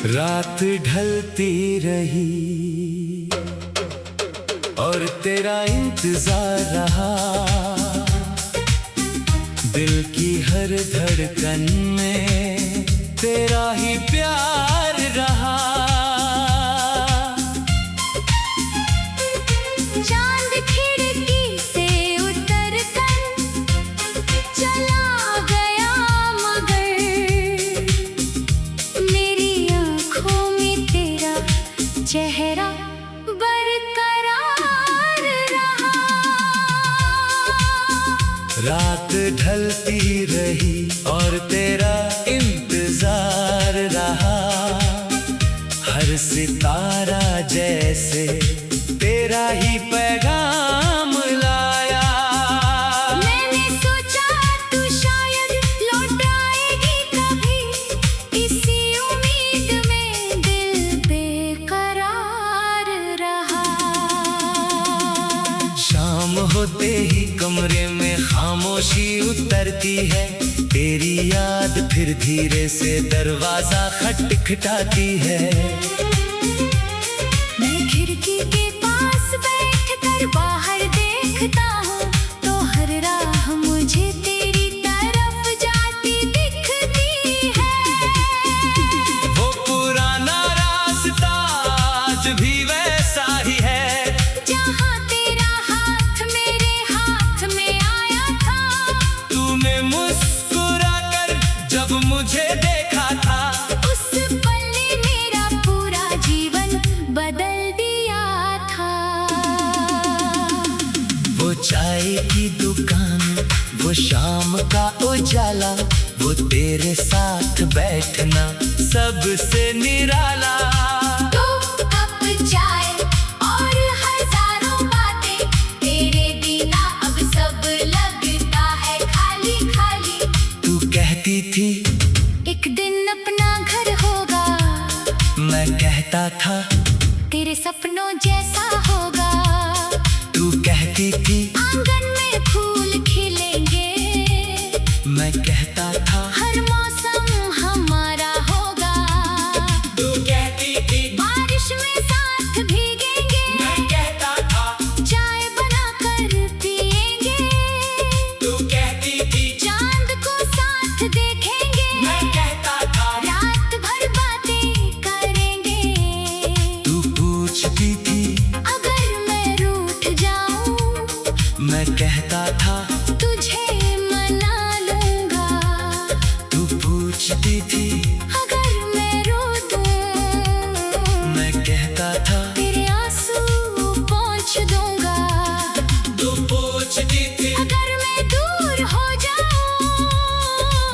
रात ढलती रही और तेरा इंतजार रहा, दिल की हर धड़कन में तेरा ही प्यार रहा। चांद खिड़की से उतर कर चला गया, मगर मेरी आँखों में तेरा चेहरा बरकरार रहा। रात ढलती रही और तेरा इंतजार रहा, हर सितारा जैसे तेरा ही पैगाम लाया। मैंने सोचा तू शायद लौट आएगी कभी, इसी उम्मीद में दिल बेकरार रहा। शाम होते ही कमरे में खामोशी उतरती है, तेरी याद फिर धीरे से दरवाजा खटखटाती है। मैं खिड़की के पास बैठकर बाहर देखता हूँ, तो हर राह मुझे तेरी तरफ जाती दिखती है। वो पुराना रास्ता आज भी वैसा ही है, जहाँ तेरा हाथ मेरे हाथ में आया था। तूने मुस्कुरा कर जब मुझे देखा था, उस पल ने मेरा पूरा जीवन बदल दिया था। वो चाय की दुकान, वो शाम का उजाला, वो तेरे साथ बैठना सबसे निराला। दो कप चाय और हजारों बातें, तेरे बिना अब सब लगता है खाली खाली। तू कहती थी एक दिन अपना घर होगा, मैं कहता था तेरे सपनों जैसा होगा। तू कहती थी आंगन में फूल खिलेंगे, मैं कहता था हर मौसम हमारा होगा। तू कहती थी बारिश में साथ भीगेंगे, मैं कहता था चाय बनाकर पिएंगे। तू कहती थी चांद को साथ देखेंगे, मैं कहता था रात भर बातें करेंगे। तू पूछती थी अगर मैं रूठ जाऊं, मैं कहता था तुझे मना लूंगा। तू पूछती थी अगर मैं रो दूं, मैं कहता था तेरे आंसू पोंछ दूंगा। तू पूछती थी अगर मैं दूर हो जाऊं,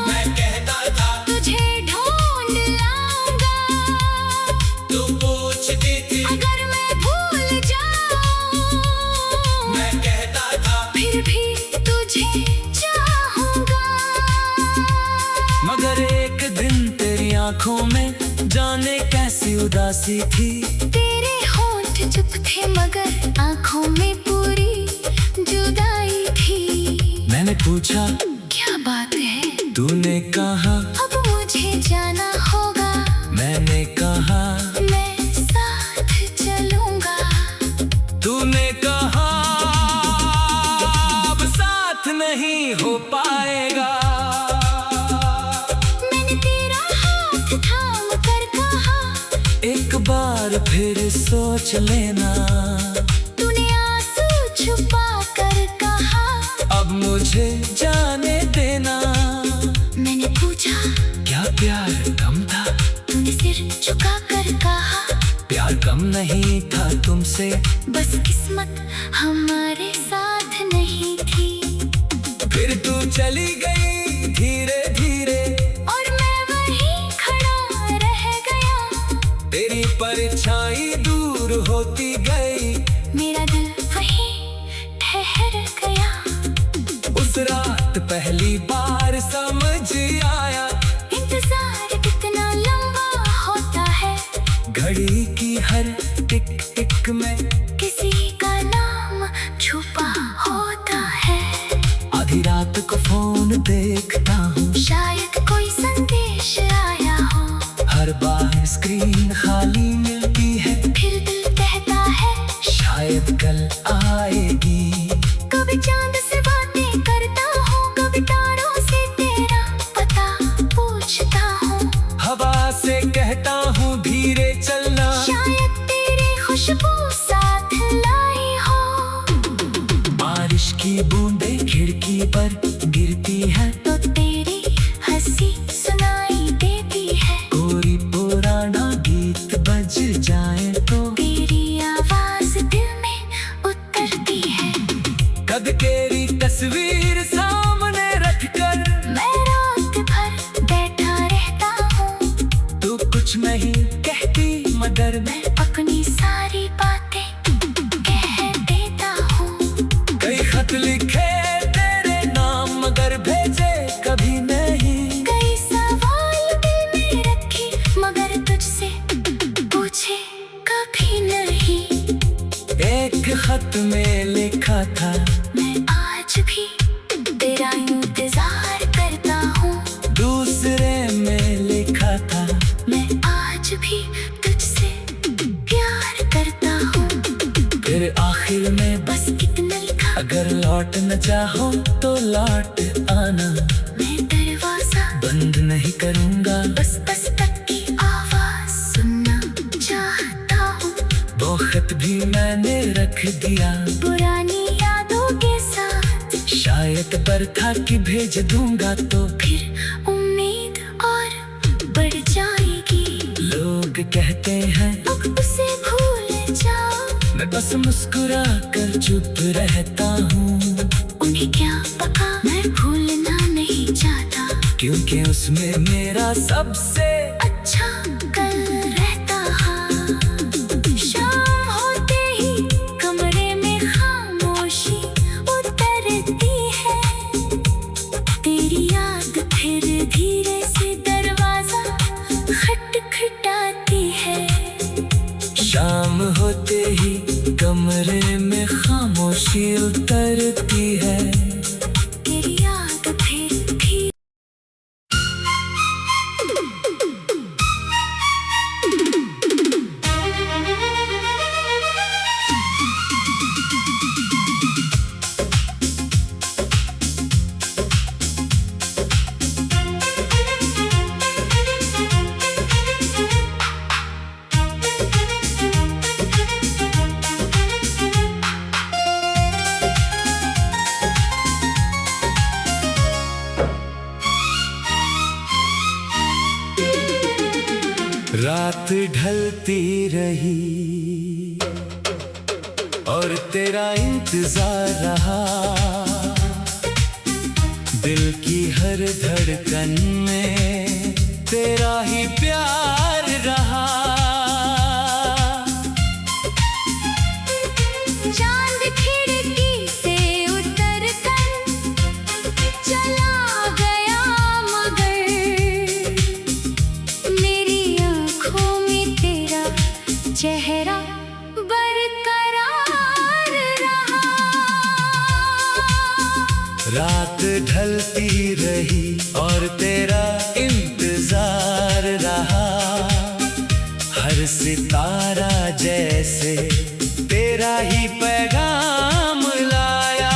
मैं कहता था तुझे ढूंढ लाऊंगा। तू पूछती थी अगर मैं भूल जाऊं, मैं कहता था फिर भी तुझे चाहूंगा। मगर एक दिन तेरी आंखों में जाने कैसी उदासी थी। तेरे होंठ चुप थे मगर आंखों में पूरी जुदाई थी। मैंने पूछा क्या बात है, तूने कहा अब मुझे जाना होगा। मैंने कहा मैं साथ चलूंगा। तूने कहा अब साथ नहीं हो पाएगा। मैंने तेरा हाथ थाम कर कहा, एक बार फिर सोच लेना। तूने आंसू छुपा कर कहा, अब मुझे जाने देना। मैंने पूछा क्या प्यार कम था, तूने सिर झुका कर कहा, प्यार कम नहीं था तुमसे, बस किस्मत हमारे साथ नहीं थी। फिर तू चली गई धीरे धीरे, और मैं वहीं परछाई दूर होती गई, मेरा दिल वहीं ठहर गया। उस रात पहली बार समझ आया, इंतजार कितना लंबा होता है, घड़ी की हर टिक टिक में किसी का नाम छुपा होता है। आधी रात को फोन देखता हूँ, शायद कोई संदेश आया हो, हर बार स्क्रीन खाली मिलती है, फिर दिल कहता है शायद कल आएगी। कभी चांद से बातें करता हूँ, कभी तारों से तेरा पता पूछता हूँ, हवा से कहता हूँ धीरे चलना, शायद तेरी खुशबू साथ लाई हो। बारिश की बूंदें खिड़की पर गिरती है, तो तेरी हंसी सुनाई देती है, कोई पुराना गीत बज जाए तो तेरी आवाज दिल में उतरती है। कद तेरी तस्वीर सामने रखकर मैं रात भर बैठा रहता हूँ, तू कुछ नहीं कहती मगर मैं अपनी सारी बातें कह देता हूँ। कई खत लिखे तेरे नाम मगर भेजे कभी नहीं, कई सवाल दिल में रखे मगर तुझसे पूछे कभी नहीं। एक खत में लिखा था, मैं आज भी तेरा इंतजार करता हूँ, दूसरे में लिखा था, मैं आज भी तुझसे प्यार करता हूँ। फिर आखिर में बस कितना लिखा, अगर लौट न चाहो तो लौट आना, मैं दरवाजा बंद नहीं करूँगा, बस तक की आवाज सुनना चाहता हूँ। वो खत भी मैंने रख दिया, पुरानी यादों के साथ शायद पर था कि भेज दूंगा तो फिर उम्मीद और बढ़ जाएगी। लोग कहते हैं अब उसे भूल जाओ, मैं बस मुस्कुरा कर चुप रहता हूँ, उन्हें क्या पता मैं भूलना नहीं चाहता, क्योंकि उसमें मेरा सबसे अच्छा कल रहता है। शाम होते ही कमरे में खामोशी उतरती है, तेरी याद फिर धीरे से दरवाजा खटखटाती है। शाम होते ही कमरे में खामोशी उतरती है, तेरी याद फिर धीरे रात ढलती रही और तेरा इंतजार रहा, दिल की हर धड़कन में तेरा ही प्यार रहा। चांद खिड़की से उतर कर चला गया, मगर मेरी आँखों में तेरा चेहरा बरकरार रहा। रात ढलती रही और तेरा इंतजार रहा, हर सितारा जैसे तेरा ही पैगाम लाया।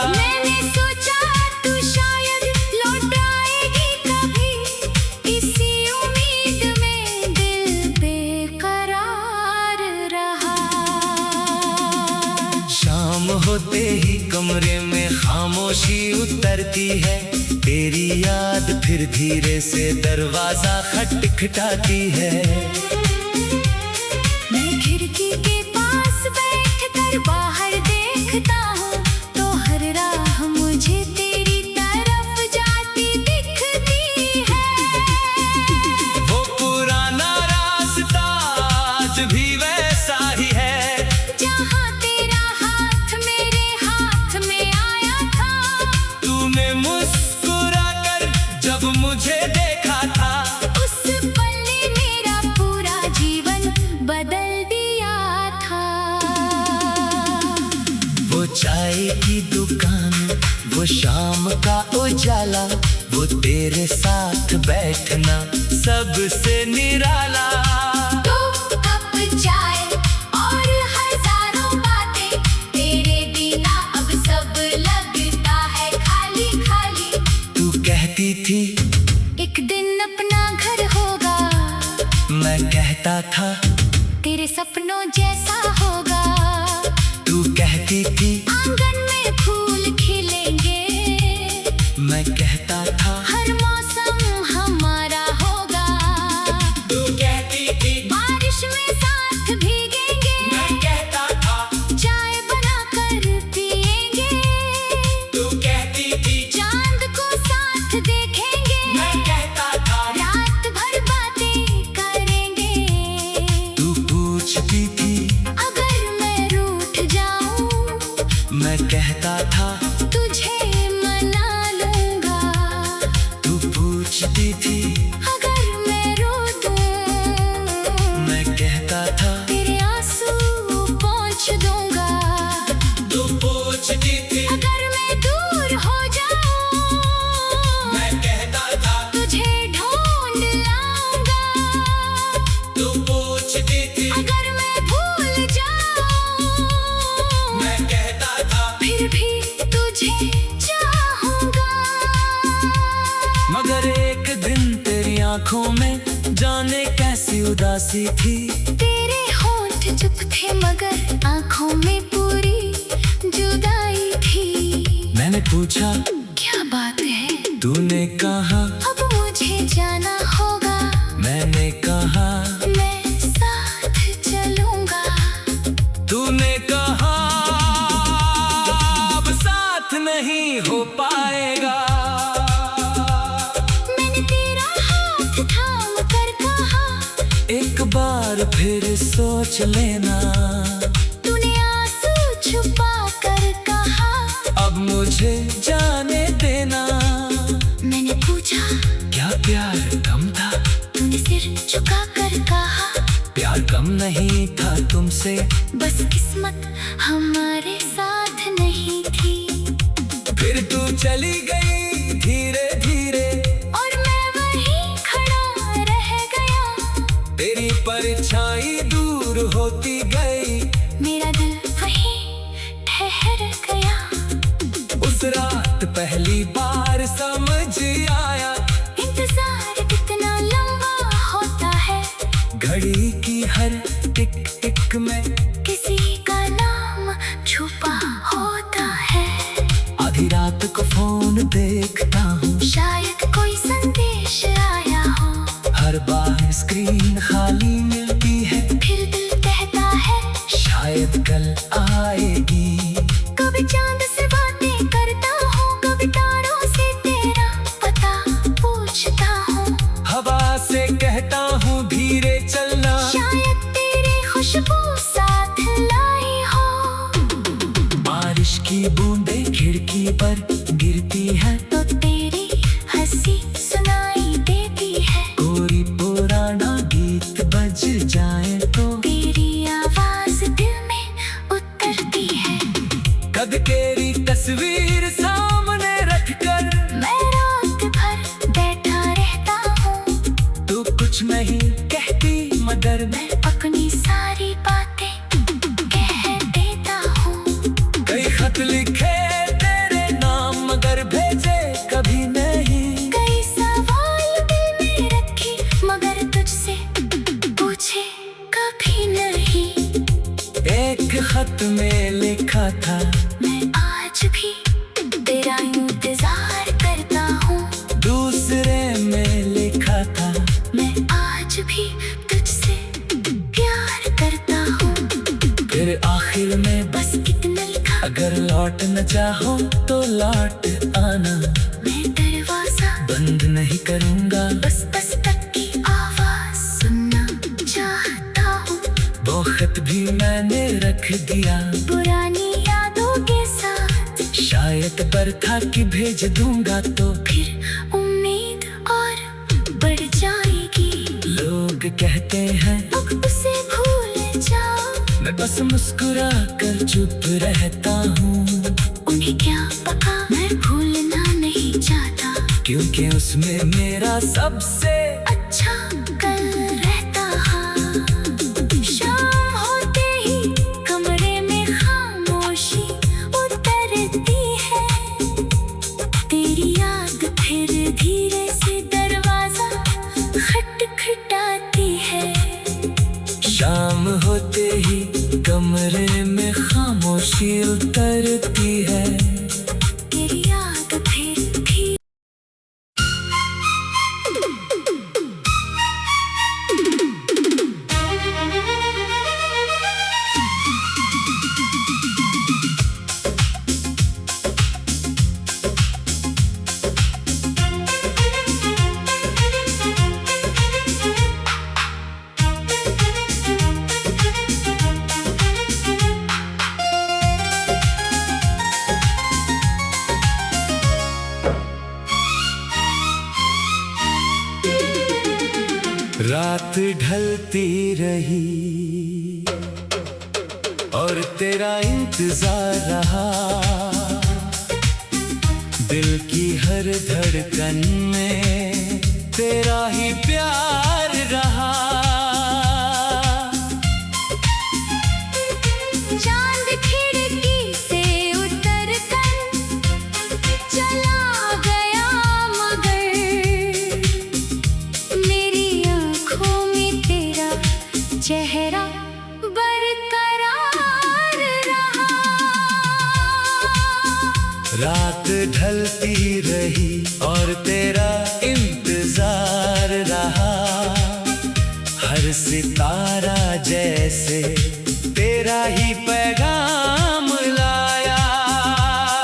मैंने सोचा तू शायद लौट आएगी कभी, इसी उम्मीद में दिल बेकरार रहा। शाम होते ही कमरे में खामोशी उतरती है, तेरी याद फिर धीरे से दरवाजा खटखटाती है। मैं खिड़की के पास बैठकर बाहर देखता हूँ, तो हर राह मुझे तेरी तरफ जाती दिखती है। वो पुराना रास्ता का उजाला, वो तेरे साथ बैठना सबसे निराला। दो कप चाय और हजारों बातें, तेरे बिना अब सब लगता है खाली खाली। तू कहती थी एक दिन अपना घर होगा, मैं कहता था तेरे सपनों जैसा होगा। तू कहती थी आंगन में फूल खिलेंगे, मैं कहता था हर मौसम हमारा होगा। तू कहती थी बारिश में साथ भीगेंगे, मैं कहता था चाय बनाकर पिएंगे। तू कहती थी चांद को साथ देखेंगे, मैं कहता था रात भर बातें करेंगे। तू पूछती थी अगर मैं रूठ जाऊं, मैं कहता था तुझे मना लूंगा। तू पूछती थी अगर मैं रो दूं, मैं कहता था तेरे आंसू पोंछ दूंगा। तू पूछती थी अगर मैं दूर हो जाऊं, मैं कहता था तुझे ढूंढ लाऊंगा। तू पूछती थी अगर मैं भूल जाऊं, मैं कहता था फिर भी तुझे चाहूंगा। मगर एक दिन तेरी आंखों में जाने कैसी उदासी थी। तेरे होंठ चुप थे मगर आंखों में पूरी जुदाई थी। मैंने पूछा क्या बात है, तूने कहा अब मुझे जाना होगा। मैंने कहा मैं साथ चलूंगा। तूने कहा अब साथ नहीं हो पाएगा। मैंने तेरा हाथ थाम कर कहा, एक बार फिर सोच लेना। तूने आंसू छुपा कर कहा। अब मुझे जाने देना। मैंने पूछा क्या प्यार कम था? तूने सिर झुका कर कहा, प्यार कम नहीं था तुमसे, बस किस्मत हमारे साथ नहीं थी। फिर तू चली गई धीरे धीरे, और मैं वहीं खड़ा रह गया। तेरी परछाई दूर होती गई। मेरा दिल वहीं ठहर गया। उस रात पहली बार समझ आया, इंतजार कितना लंबा होता है, घड़ी की हर टिक टिक में किसी का नाम छुपा होता है। आधी रात को फोन देखता हूँ, शायद कोई संदेश आया हो, हर बार स्क्रीन खाली मिलती है। फिर दिल कहता है शायद कल आएगी। कभी चांद से बातें करता हूँ, कभी तारों से तेरा पता पूछता हूँ। हवा से कहता हूँ धीरे चलना, शायद तेरी खुशबू साथ लाई हो। बारिश की बूंदें खिड़की पर गिरती है, तो तेरी हंसी सुनाई देती है। कोई पुराना गीत बज जाए तो तेरी आवाज दिल में उतरती है। कद तेरी तस्वीर सामने रखकर मैं रात भर बैठा रहता हूँ। तू कुछ नहीं कहती मगर मैं मैं अपनी सारी बातें कह देता हूँ। कई खत लिखे तेरे नाम मगर भेजे कभी नहीं। कई सवाल दिल में रखे मगर तुझसे पूछे कभी नहीं। एक खत में लिखा था मैं आज भी तेरा इंतजार करता हूँ। दूसरे में लिखा था मैं आज भी तुझसे प्यार करता हूँ। फिर आखिर में बस कितना लिखा, अगर लौट न चाहो तो लौट आना, मैं दरवाजा बंद नहीं करूँगा। बस बस तक की आवाज सुनना चाहता हूँ। वो खत भी मैंने रख दिया, पुरानी यादों के साथ शायद पर था कि भेज दूंगा तो फिर उम्मीद और बढ़ जाएगी। लोग कहते हैं अब उसे भूल जाओ, मैं बस मुस्कुरा कर चुप रहता हूँ। उन्हें क्या पता मैं भूलना नहीं क्योंकि उसमें मेरा सबसे अच्छा कल रहता। शाम होते ही कमरे में खामोशी उतरती है। तेरी याद फिर धीरे से दरवाजा खटखटाती है। शाम होते ही कमरे में खामोशी उतरती है। तेरी याद फिर धीरे रात ढलती रही और तेरा इंतजार रहा। दिल की हर धड़कन में तेरा ही प्यार रहा। चांद खिड़की से उतर कर चला गया, मगर मेरी आँखों में तेरा चेहरा बरकरार रहा। रात ढलती रही और तेरा इंतजार रहा। हर सितारा जैसे तेरा ही पैगाम लाया।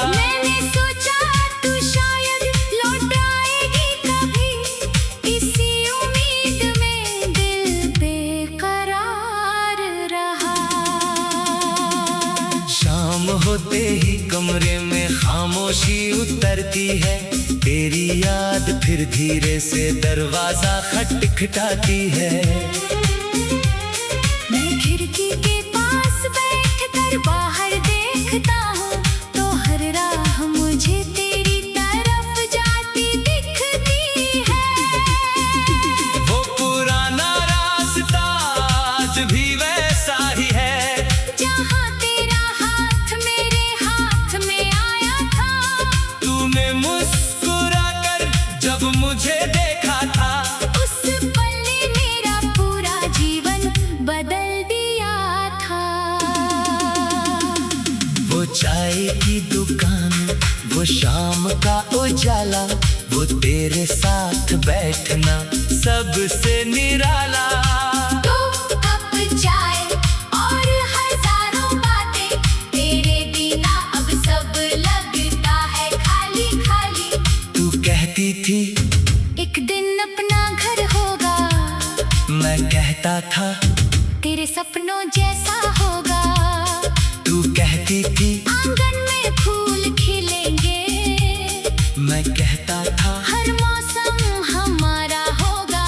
मैंने सोचा तू शायद लौट आएगी कभी, इसी उम्मीद में दिल बेकरार रहा। शाम होते ही कमरे में खामोशी उतरती है। तेरी याद फिर धीरे से दरवाजा खटखटाती है। मैं खिड़की के पास बैठकर बाहर देखता हूँ, तो हर राह मुझे तेरी तरफ जाती दिखती है। वो पुराना रास्ता आज भी वैसा ही है, जहाँ तेरा हाथ मेरे हाथ में आया था। तूने मुस्कुरा कर जब मुझे देखा था। उस पल ने मेरा पूरा जीवन बदल दिया था। वो चाय की दुकान, वो शाम का उजाला, वो तेरे साथ बैठना सबसे निराला। दो कप चाय और हजारों बातें, तेरे बिना अब सब लगता है खाली खाली। तू कहती थी एक दिन अपना घर होगा, मैं कहता था तेरे सपनों जैसा होगा। तू कहती थी आंगन में फूल खिलेंगे, मैं कहता था हर मौसम हमारा होगा।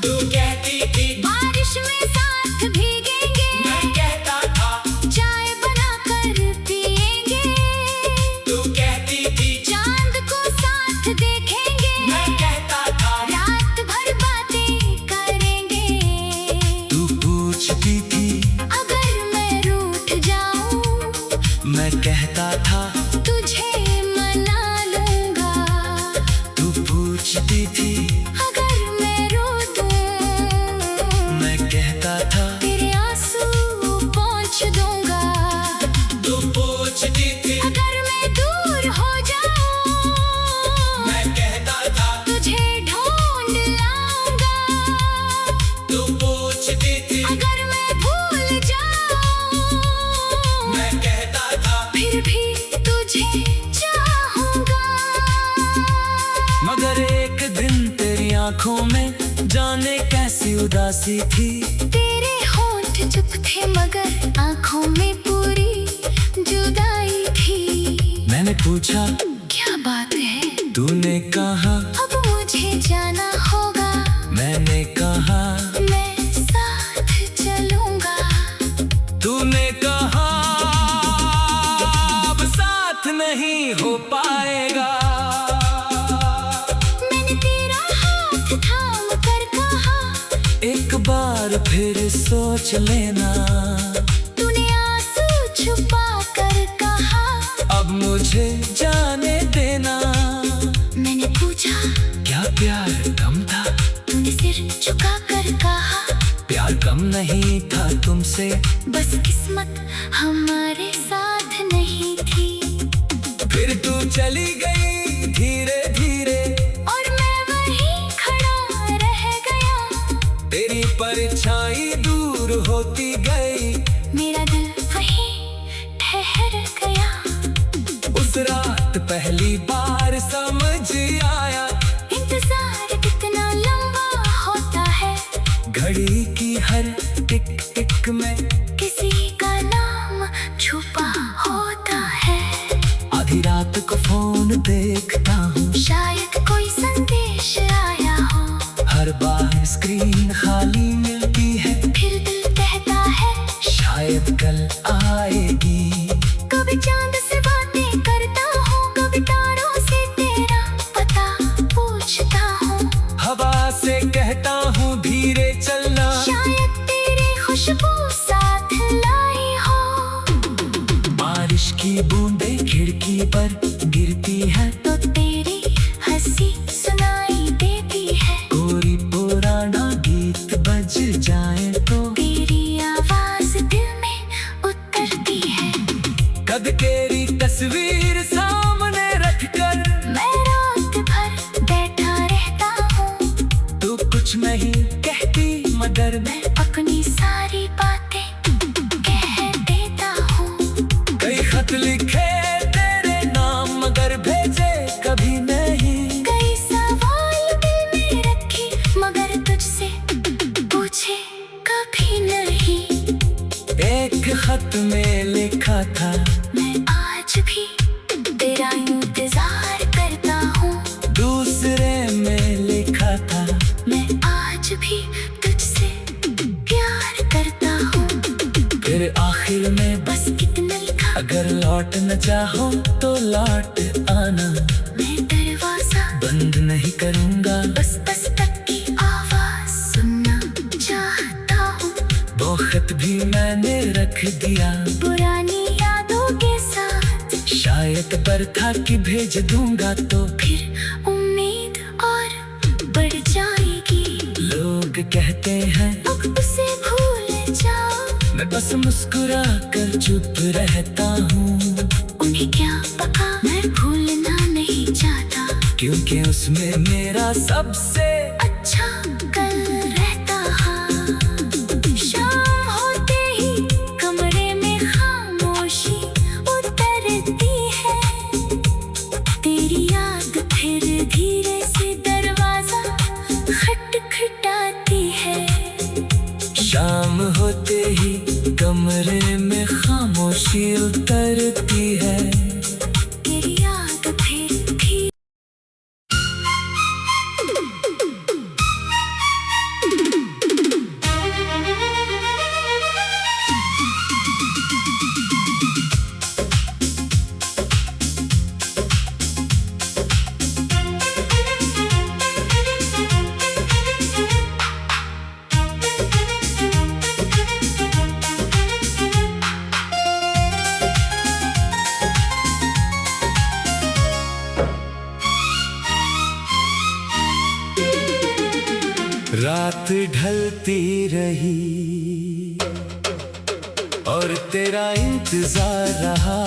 तू कहती थी बारिश में साथ भीगेंगे, मैं कहता था चाय बनाकर पिएंगे। तू कहती थी चांद को साथ देखेंगे, मैं कहता था रात भर बातें करेंगे। तू पूछती थी अगर मैं रूठ जाऊं, मैं कहता था तुझे मना लूंगा। तू पूछती थी अगर मैं रो दूं, मैं कहता था तेरे आंसू पोंछ दूंगा। तू पूछती थी अगर मैं दूर हो जाऊं, मैं कहता था तुझे ढूंढ लाऊंगा। तू पूछती थी अगर मैं भूल जाऊं, मैं कहता था फिर भी तुझे चाहूंगा। मगर एक दिन तेरी आंखों में जाने कैसी उदासी थी। तेरे होंठ चुप थे मगर आंखों में पूरी जुदाई थी। मैंने पूछा क्या बात है, तूने कहा अब मुझे जाना होगा। मैंने कहा मैं साथ चलूंगा। तूने कहा अब साथ नहीं हो पाएगा। बार फिर सोच लेना। तूने आंसू छुपा कर कहा, अब मुझे जाने देना। मैंने पूछा क्या प्यार कम था? तूने सिर झुका कर कहा, प्यार कम नहीं था तुमसे, बस किस्मत हमारे साथ नहीं थी। फिर तू चली गई धीरे धीरे, और मैं वहीं खड़ा रह गया। तेरी परछाई दूर होती गई, मेरा दिल वहीं ठहर गया। उस रात पहली बार समझ आया, इंतजार कितना लंबा होता है, घड़ी की हर टिक टिक में किसी का नाम छुपा होता है। आधी रात को फोन देखता हूँ, शायद कोई संदेश आया हो। हर बार स्क्रीन खाली मिलती है, फिर दिल कहता है शायद कल आएगी। कभी चांद से बातें करता हूँ, कभी तारों से तेरा पता पूछता हूँ। हवा से कहता हूँ धीरे चलना, शायद तेरी खुशबू साथ लाई हो। बारिश की बूंदें खिड़की पर गिरती है, तो तेरी हंसी सुनाई देती है। कोई पुराना गीत बज जाए तो तेरी आवाज दिल में उतरती है। कद तेरी तस्वीर सामने रखकर मैं रात भर बैठा रहता हूँ, तू कुछ नहीं कहती मगर मैं मैं अपनी सारी बातें कह देता हूँ। कई खत लिखे तेरे नाम मगर भेजे कभी नहीं, कई सवाल दिल में रखे मगर तुझसे पूछे कभी नहीं। एक खत में लिखा था, मैं आज भी तेरा इंतजार करता हूँ। दूसरे में लिखा था, मैं आज भी तुझसे प्यार करता हूँ। फिर आखिर में बस कितना लिखा, अगर लौट न चाहो तो लौट आना, मैं दरवाजा बंद नहीं करूँगा। बस बस तक की आवाज सुनना चाहता हूँ। वो खत भी मैंने रख दिया, पुरानी यादों के साथ शायद बरखा की भेज दूंगा तो फिर उम्मीद और बढ़ जाएगी। लोग कहते हैं अब उसे भूल जाओ, मैं बस मुस्कुरा कर चुप रहता हूँ, उन्हें क्या पता मैं भूलना नहीं चाहता। क्योंकि उसमें मेरा सबसे अच्छा कल रहता है। शाम होते ही कमरे में खामोशी उतरती है। तेरी याद फिर धीरे से दरवाजा खटखटाती है। शाम होते ही कमरे में खामोशी उतरती है। तेरी याद फिर धीरे रात ढलती रही और तेरा इंतजार रहा,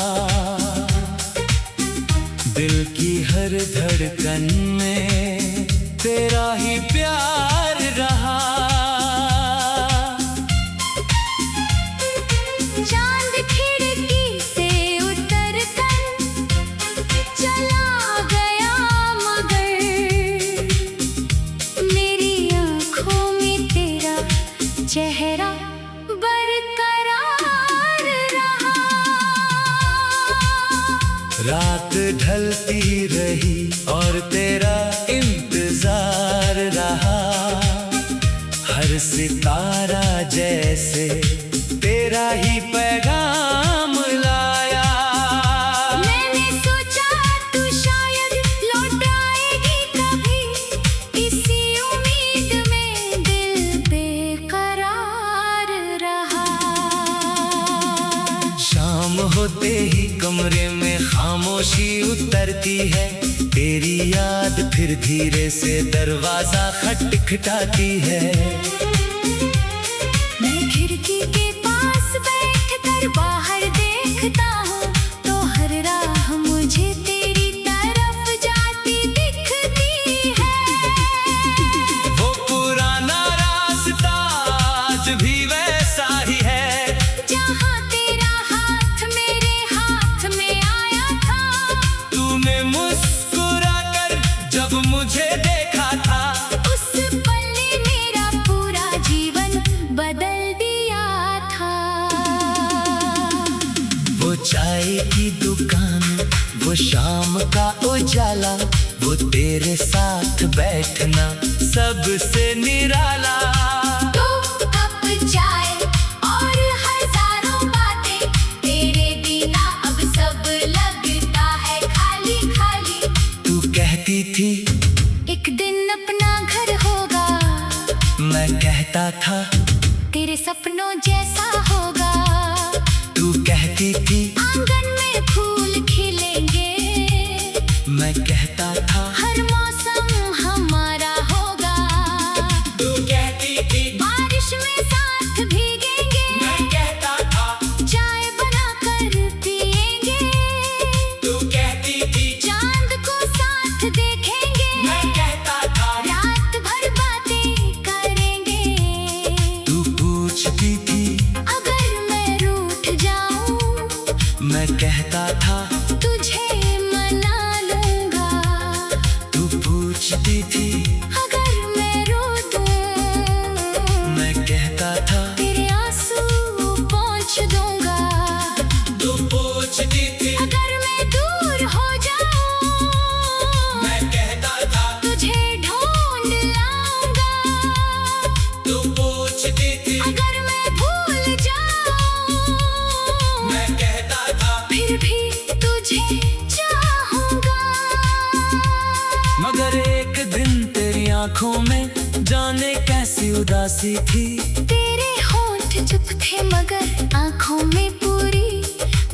दिल की हर धड़कन में तेरा ही प्यार रहा। चांद खिड़की से उतर कर चला गया, मगर मेरी आँखों में तेरा चेहरा बरकरार रहा। रात ढलती रही और तेरा इंतजार रहा, हर सितारा जैसे तेरा ही पैगाम लाया। मैंने सोचा तू शायद लौट आएगी कभी, इसी उम्मीद में दिल बेकरार उतरती है, तेरी याद फिर धीरे से दरवाजा खटखटाती है। मैं खिड़की के पास बैठकर बाहर देखता हूँ, तो हर राह मुझे तेरी तरफ जाती दिखती है। वो पुराना रास्ता आज भी वैसा ही है, जहाँ तेरा हाथ मेरे हाथ में आया था। तूने मुस्कुरा कर जब मुझे देखा था, उस पल ने मेरा पूरा जीवन बदल दिया था। वो चाय की दुकान, वो शाम का उजाला, वो तेरे साथ बैठना सबसे निराला। दो कप चाय और हजारों बातें, तेरे बिना अब सब लगता है खाली खाली। तू कहती थी एक दिन अपना घर होगा, मैं कहता था तेरे सपनों जैसा होगा। तू कहती थी आंगन में फूल खिलेंगे, मैं कहता था हर मौसम हमारा होगा। तू कहती थी बारिश में साथ भीगेंगे, मैं कहता था चाय बनाकर पिएंगे। तू कहती थी चांद को साथ देखेंगे, मैं कहता था रात भर बातें करेंगे। तू पूछती थी अगर मैं रूठ जाऊं, मैं कहता था तुझे मना लूंगा। तू पूछती थी अगर मैं रो दूं, मैं कहता था तेरे आंसू पोंछ दूंगा। तू पूछती थी अगर मैं दूर हो जाऊं, मैं कहता था तुझे ढूंढ लाऊंगा। तू पूछती थी अगर मैं भूल जाऊं, मैं कहता था फिर भी तुझे चाहूंगा। मगर एक दिन तेरी आंखों में जाने कैसी उदासी थी। तेरे होंठ चुप थे मगर आंखों में पूरी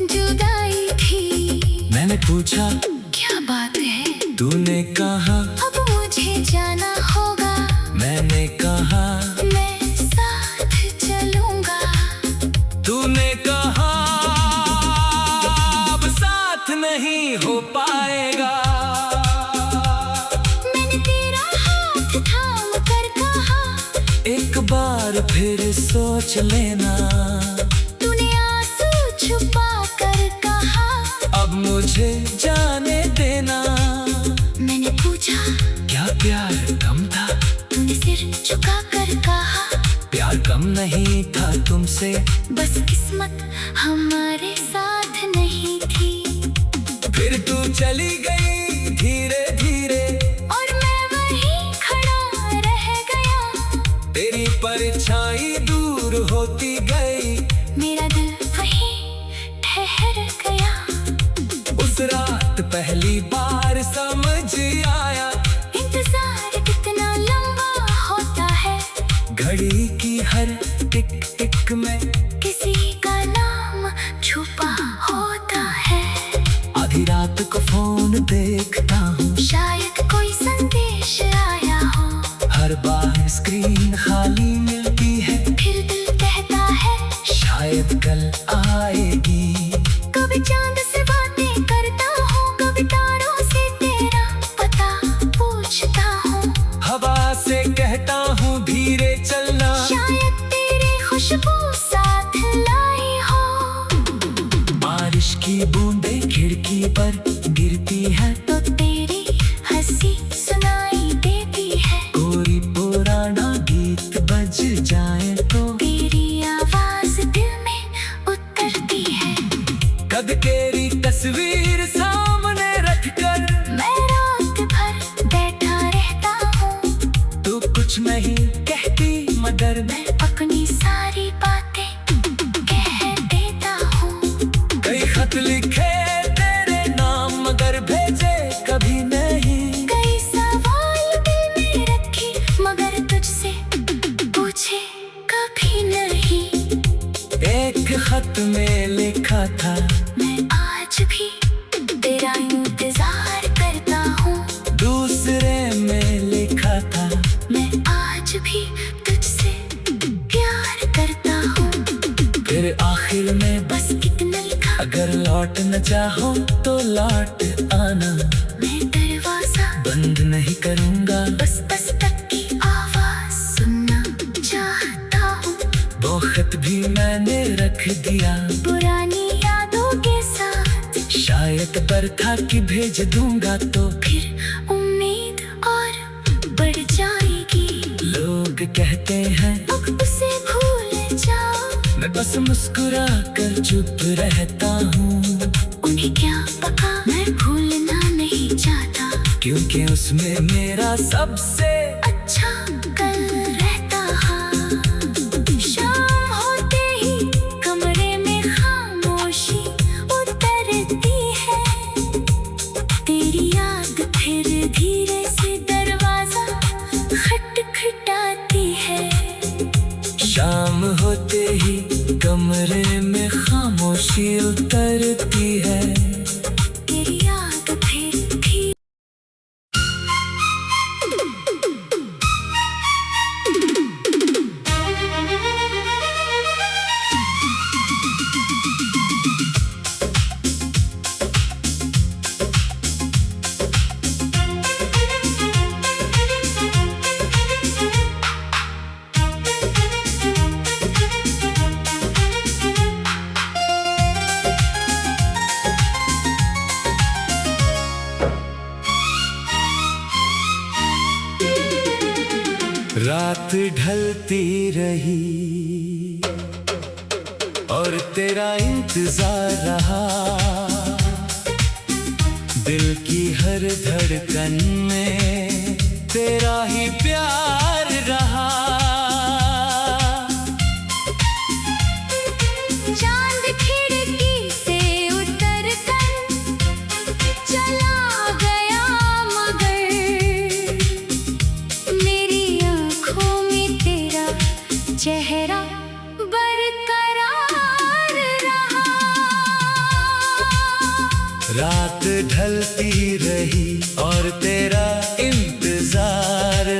जुदाई थी। मैंने पूछा क्या बात है, तूने कहा अब मुझे जाना होगा। मैंने कहा मैं साथ चलूंगा। तूने कहा अब साथ नहीं हो पाएगा। मैंने तेरा हाथ थाम कर कहा, एक बार फिर सोच लेना। तूने आंसू छुपा कर कहा। अब मुझे जाने देना। मैंने पूछा क्या प्यार कम था? तूने सिर झुका कर कहा, प्यार कम नहीं था तुमसे, बस किस्मत हमारे साथ नहीं थी। फिर तू चली गई धीरे धीरे, और मैं वहीं खड़ा रह गया। तेरी परछाई दूर होती गई। मेरा दिल वहीं ठहर गया। उस रात पहली बार समझ आया, इंतजार कितना लंबा होता है। घड़ी की हर टिक टिक में किसी का नाम छुपा होता है। आधी रात को फोन देखता हूँ, शायद कोई संदेश आया हो। हर बार स्क्रीन खाली मिलती है, फिर दिल कहता है शायद कल आएगी। कभी चांद से बातें करता हूँ, कभी तारों से तेरा पता पूछता हूँ। हवा से कहता हूँ धीरे चलना, शायद तेरी खुशबू साथ लाई हो। बारिश की बूंदें खिड़की पर गिरती है, तो तेरी हंसी सुनाई देती है। कोई पुराना गीत बज जाए तो तेरी आवाज दिल में उतरती है। कद तेरी तस्वीर सामने रखकर मैं रात भर बैठा रहता हूँ। तू कुछ नहीं कहती मगर मैं मैं अपनी सारी बातें कह देता हूँ। कई खत लिखे तेरे नाम मगर भेजे कभी नहीं। कई सवाल दिल में रखे मगर तुझसे पूछे कभी नहीं। एक खत में लिखा था मैं आज भी तेरा इंतजार लौट न चाहो तो लौट आना, मैं दरवाजा बंद नहीं करूँगा। बस बस तक की आवाज सुनना चाहता हूँ। वो खत भी मैंने रख दिया, पुरानी यादों के साथ शायद पर था कि भेज दूंगा तो फिर उम्मीद और बढ़ जाएगी। लोग कहते हैं अब उसे भूल जाओ, मैं बस मुस्कुरा कर चुप रहता हूँ, उन्हें क्या पता मैं भूलना नहीं चाहता। क्योंकि उसमें मेरा सबसे अच्छा कल रहता है। शाम होते ही कमरे में खामोशी उतरती है, तेरी याद फिर धीरे से दरवाजा खटखटाती है। शाम होते ही कमरे में खामोशी उतरती है। तेरी याद फिर धीरे रात ढलती रही और तेरा इंतजार रहा, दिल की हर धड़कन में तेरा ही प्यार रहा। चांद खिड़की से उतर कर चला गया, मगर मेरी आँखों में तेरा चेहरा बरकरार रहा। रात ढलती रही और तेरा इंतजार